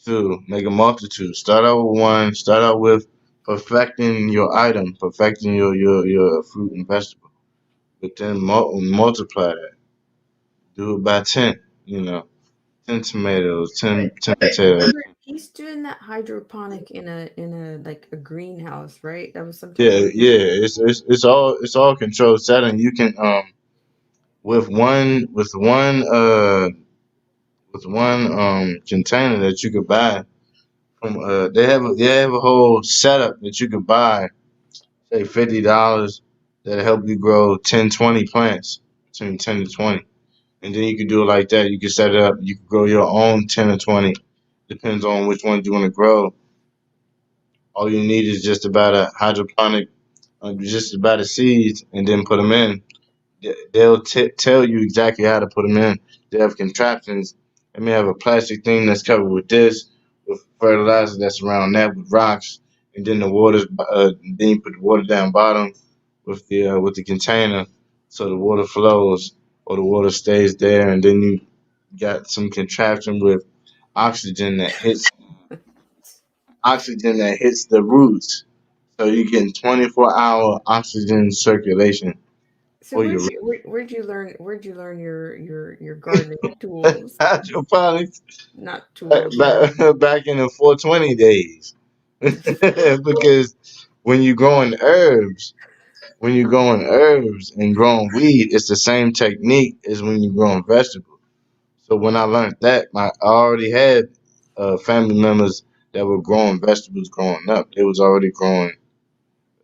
two. Make a multitude. Start out with one. Start out with perfecting your item, perfecting your fruit and vegetable. But then multiply that. Do it by 10. 10 tomatoes, 10 potatoes. He's doing that hydroponic in a like a greenhouse, right? That was something. Yeah. It's all controlled setting. You can with one container that you could buy from they have a whole setup that you could buy, say $50, that'll help you grow 10-20 plants, between 10 to 20. And then you can do it like that. You can set it up. You can grow your own 10 or 20. Depends on which one you want to grow. All you need is just about a hydroponic, just about a seeds, and then put them in. They'll tell you exactly how to put them in. They have contraptions. They may have a plastic thing that's covered with this, with fertilizer that's around that, with rocks, and then the water's. Then you put the water down bottom with the container, so the water flows or the water stays there, and then you got some contraption with oxygen that hits the roots, so you get 24-hour oxygen circulation. So where'd you learn your gardening tools? Hydroponics. Not tools. Back in the 420 days, because when you're growing herbs and growing weed, it's the same technique as when you're growing vegetables. So when I learned that, I already had family members that were growing vegetables growing up. They was already growing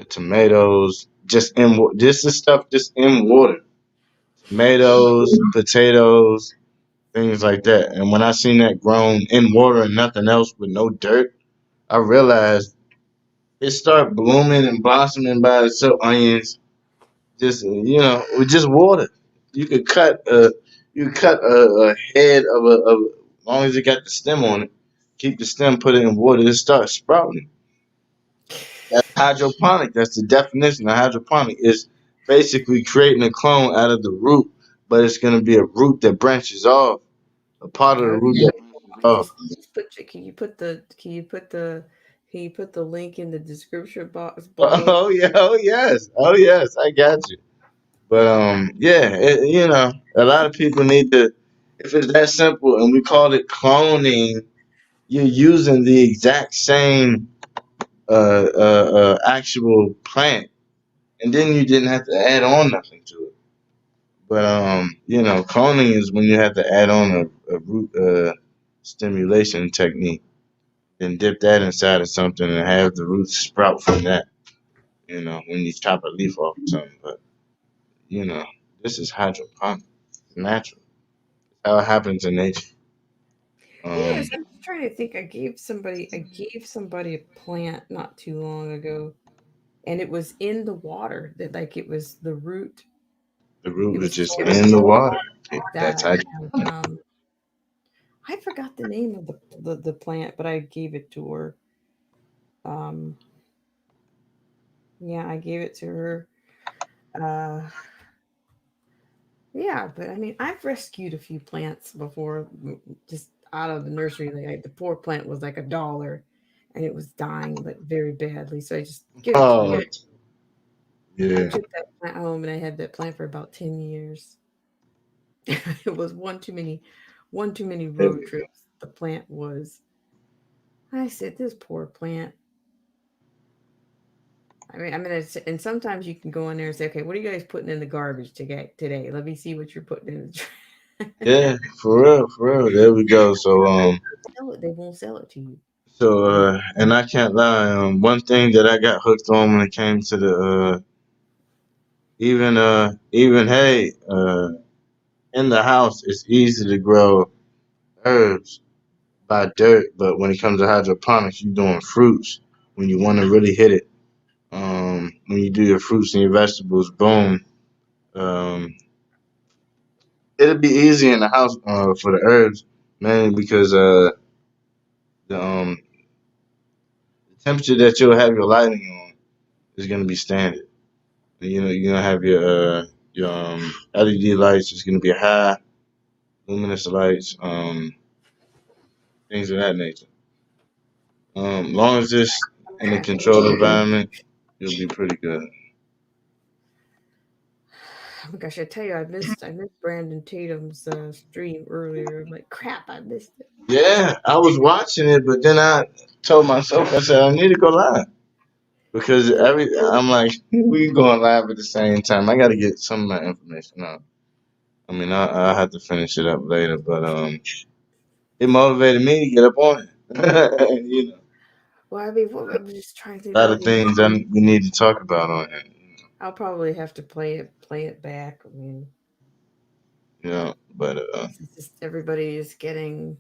tomatoes, just in water. Tomatoes, potatoes, things like that. And when I seen that grown in water and nothing else with no dirt, I realized it started blooming and blossoming by itself. Onions, just with just water. You could cut a head of as long as you got the stem on it. Keep the stem, put it in water, it starts sprouting. That's hydroponic. That's the definition of hydroponic. It's basically creating a clone out of the root, but it's going to be a root that branches off. A part of the root that branches off. Can you put the link in the description box? Oh yes, I got you. But a lot of people need to. If it's that simple, and we call it cloning, you're using the exact same actual plant and then you didn't have to add on nothing to it. But cloning is when you have to add on a root stimulation technique, then dip that inside of something and have the roots sprout from that. When you chop a leaf off or something. But this is hydroponic, it's natural. It's how it happens in nature. Yes, I'm just trying to think. I gave somebody a plant not too long ago, and it was in the water. That like it was the root. The root It was was just soil in the water. like That's that. hydroponic. I forgot the name of the plant, but I gave it to her. Yeah, I gave it to her. Yeah, but I mean, I've rescued a few plants before, just out of the nursery. Like the poor plant was like $1, and it was dying, but very badly. So I just give it to Oh, her. I yeah. took that plant home, and I had that plant for about 10 years. It was one too many road trips. The plant was. I said, this poor plant. And sometimes you can go in there and say, okay, what are you guys putting in the garbage today? Let me see what you're putting in the trash. Yeah, for real. There we go. So They won't sell it to you. and I can't lie. One thing that I got hooked on when it came to the even hey in the house, it's easy to grow herbs by dirt, but when it comes to hydroponics, you're doing fruits when you want to really hit it. When you do your fruits and your vegetables, boom. It'll be easy in the house for the herbs, mainly because the temperature that you'll have your lighting on is gonna be standard. You're gonna have your LED lights. It's gonna be high luminous lights, things of that nature. Long as it's in a controlled environment, you'll be pretty good. Oh my gosh, I tell you, I missed Brandon Tatum's stream earlier. I'm like, crap, I missed it. Yeah, I was watching it, but then I told myself, I said I need to go live because I'm like, we going live at the same time. I got to get some of my information out. I mean, I'll have to finish it up later, but it motivated me to get up on it. Well, I mean, I'm just trying to think. A lot of things we need to talk about on it. I'll probably have to play it back. I mean, but it's just everybody is getting.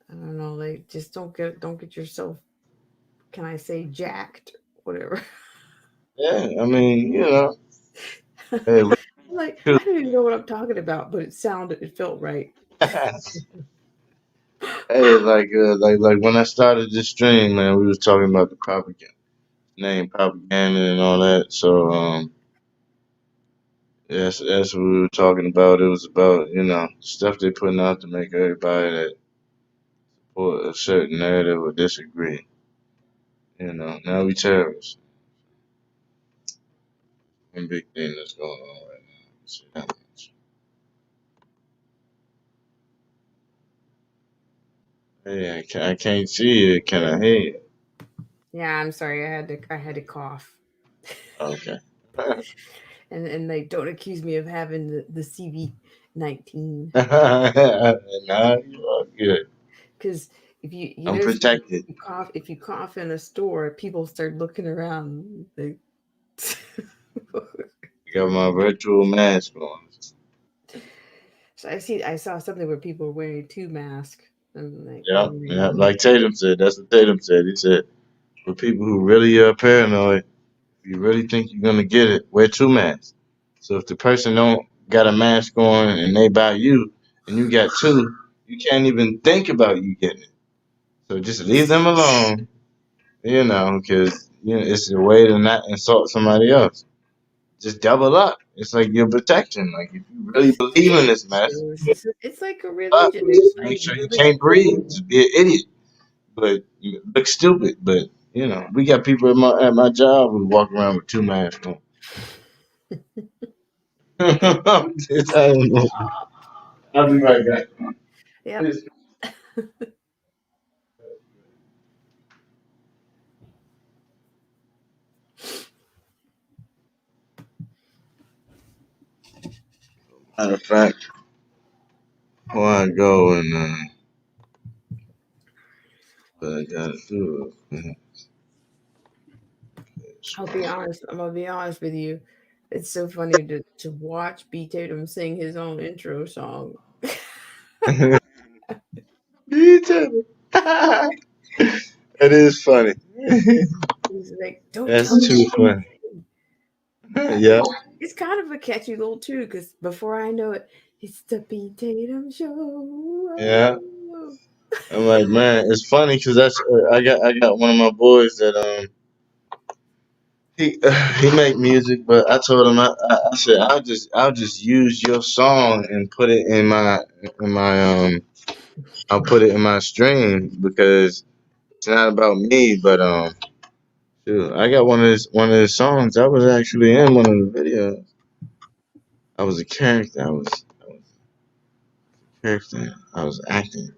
I don't know. They just don't get yourself. Can I say jacked? Whatever. Yeah, I mean, Hey, like I don't even know what I'm talking about, but it felt right. Hey, like when I started this stream, man, we was talking about the propaganda and all that. So that's what we were talking about. It was about stuff they putting out to make everybody that support a certain narrative or disagree. Now we terrorists. One big thing that's going on right now. Let's see how much. Hey, I can't see you. Can I hear you? Yeah, I'm sorry. I had to cough. Okay. and they don't accuse me of having the CV-19. Nah, you are good. Because if you I'm notice, protected. if you cough in a store, people start looking around. They I got my virtual mask on. So I saw something where people were wearing 2 masks. Like, Yeah. Like Tatum said. That's what Tatum said. He said, for people who really are paranoid, if you really think you're gonna get it, wear 2 masks. So if the person don't got a mask on and they buy you and you got 2, you can't even think about you getting it. So just leave them alone. Because it's a way to not insult somebody else. Just double up. It's like your protection. Like if you really believe in this mess, it's like a religion. make sure you can't breathe. Just be an idiot, but look stupid. But we got people at my job who walk around with 2 masks on. I'll be right back. Yeah. Matter of fact, before I go and what I gotta do. I'll be honest. I'm gonna be honest with you. It's so funny to watch B Tatum sing his own intro song. B Tatum. It is funny. He's like, don't That's tell too me. funny. Yeah. It's kind of a catchy little tune because before I know it, it's the B Tatum show. Yeah. I'm like, man, it's funny because that's I got one of my boys that he make music, but I told him I said I'll just use your song and put it in my I'll put it in my stream because it's not about me, but dude, I got one of his songs. I was actually in one of the videos. I was a character. I was a character. I was acting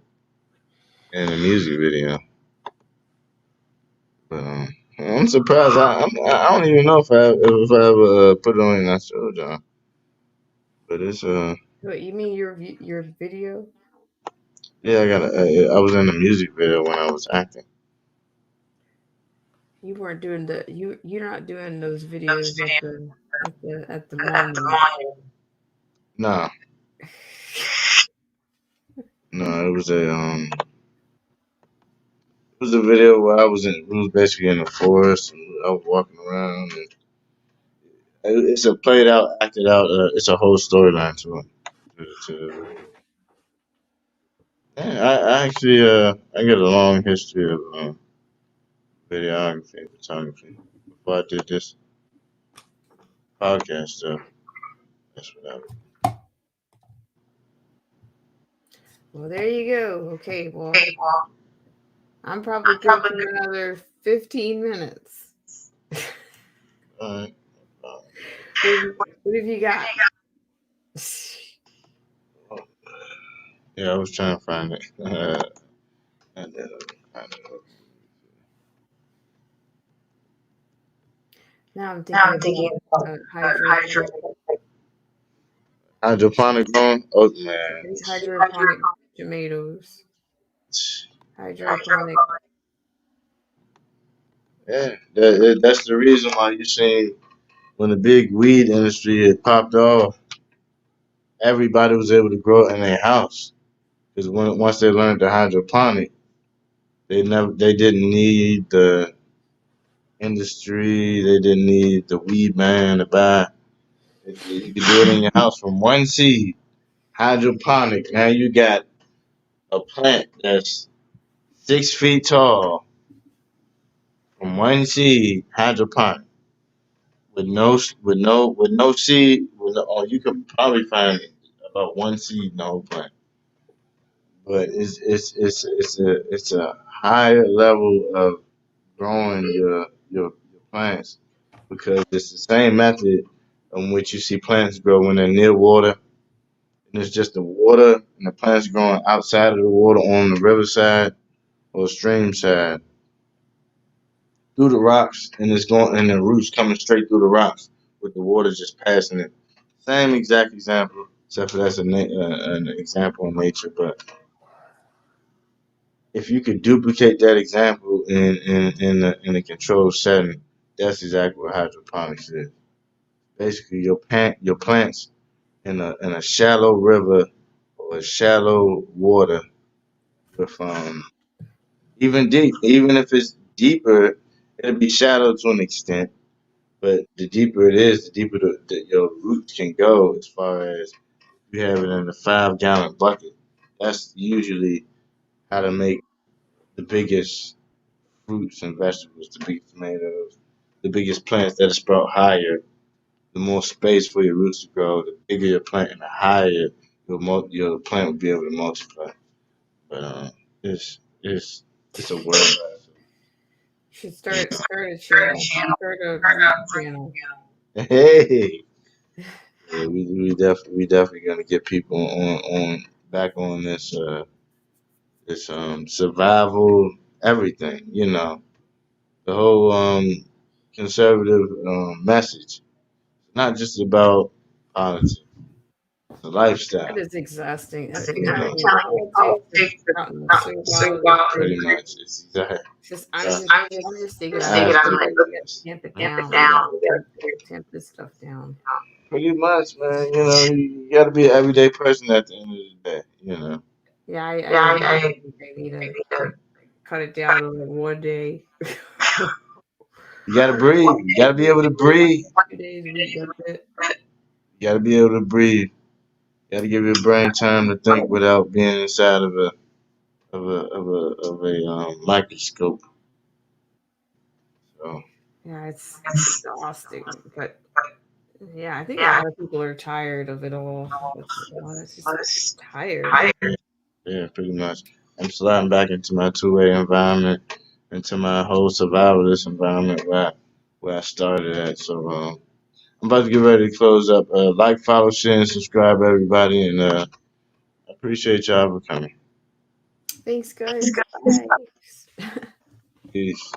in a music video. But I'm surprised. I don't even know if I ever put it on and I showed y'all. But it's What you mean your video? yeah, I was in a music video when I was acting. You weren't doing you're not doing those videos at the monument. Nah. No, it was a video where I was basically in the forest and I was walking around and it's a played out, acted out. It's a whole storyline to it. Yeah, I actually I got a long history of videography and photography before I did this podcast stuff. That's what I was. Well, there you go. Okay, well, I'm probably good for another 15 minutes. All right. What have you got? Yeah, I was trying to find it. I did find it. Now I'm thinking about hydroponic growing? Oh man. These hydroponic tomatoes. Hydroponic. Yeah, that's the reason why you see when the big weed industry had popped off, everybody was able to grow it in their house because once they learned the hydroponic, they didn't need the industry, they didn't need the weed man to buy. You could do it in your house from one seed, hydroponic. Now you got a plant that's 6 feet tall from one seed, hydroponic. With no seed, you could probably find about one seed in the whole plant. But it's a higher level of growing your plants because it's the same method in which you see plants grow when they're near water. And it's just the water and the plants growing outside of the water on the riverside or stream side through the rocks, and it's going and the roots coming straight through the rocks with the water just passing it. Same exact example, except for that's an example in nature. But if you could duplicate that example in a controlled setting, that's exactly what hydroponics is. Basically, your plants in a shallow river or a shallow water with even if it's deeper, it'll be shallow to an extent. But the deeper it is, the deeper your roots can go. As far as you have it in a 5-gallon bucket, that's usually how to make the biggest fruits and vegetables, the biggest tomatoes, the biggest plants that sprout higher. The more space for your roots to grow, the bigger your plant, and the higher your plant will be able to multiply. But it's a word. You should start a channel. Start a channel. Hey, yeah, we definitely gonna get people on back on this survival everything. You know, the whole conservative message. Not just about politics. The lifestyle. That is exhausting. That's You know, pretty much. It's I'm just thinking tamp it down. Tamp this stuff down. pretty much, man. You know, you got to be an everyday person at the end of the day. You know. Yeah, I need to cut it down to like 1 day. You gotta breathe. You gotta be able to breathe. 2 days a week, that's it. You gotta be able to breathe. You gotta give your brain time to think without being inside of a microscope. So Yeah, it's exhausting, but yeah, I think a lot of people are tired of it all. It's just tired. yeah, pretty much. I'm sliding back into my 2A environment, into my whole survivalist environment where I started at. So I'm about to get ready to close up. Like, follow, share, and subscribe, everybody, and I appreciate y'all for coming. Thanks, guys. Bye. Peace.